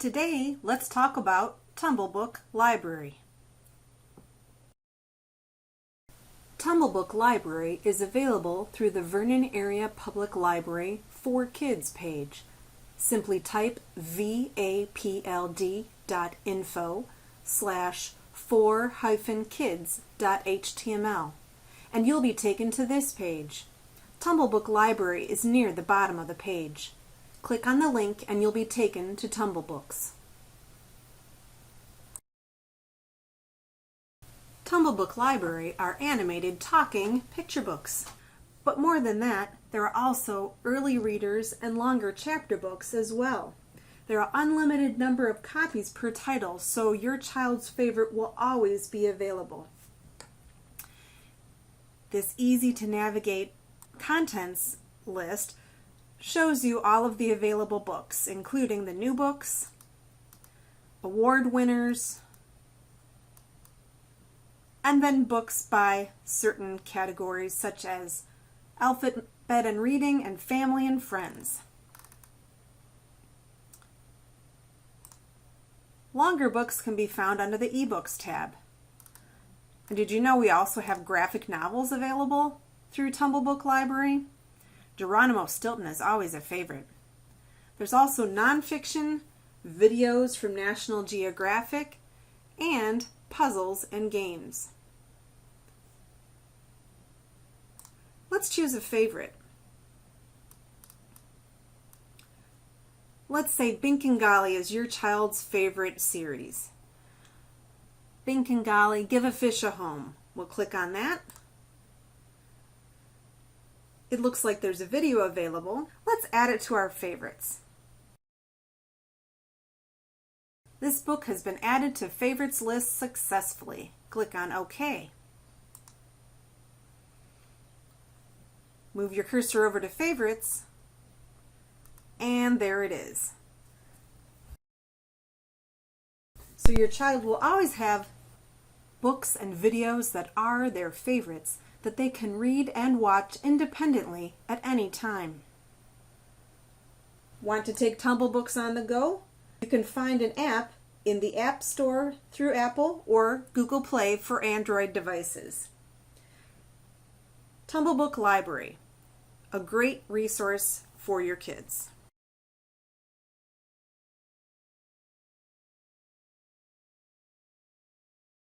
Today, let's talk about Tumblebook Library. Tumblebook Library is available through the Vernon Area Public Library for Kids page. Simply type vapld.info/for-kids.html and you'll be taken to this page. Tumblebook Library is near the bottom of the page. Click on the link and you'll be taken to Tumblebooks. Tumblebook Library are animated talking picture books. But more than that, there are also early readers and longer chapter books as well. There are unlimited number of copies per title, so your child's favorite will always be available. This easy to navigate contents list shows you all of the available books, including the new books, award winners, and then books by certain categories such as alphabet and reading and family and friends. Longer books can be found under the eBooks tab. And did you know we also have graphic novels available through Tumblebook Library? Geronimo Stilton is always a favorite. There's also nonfiction, videos from National Geographic, and puzzles and games. Let's choose a favorite. Let's say Bink and Golly is your child's favorite series. Bink and Golly, Give a Fish a Home. We'll click on that. It looks like there's a video available. Let's add it to our favorites. This book has been added to favorites list successfully. Click on OK. Move your cursor over to favorites, and there it is. So your child will always have books and videos that are their favorites that they can read and watch independently at any time. Want to take Tumblebooks on the go? You can find an app in the App Store through Apple or Google Play for Android devices. Tumblebook Library, a great resource for your kids.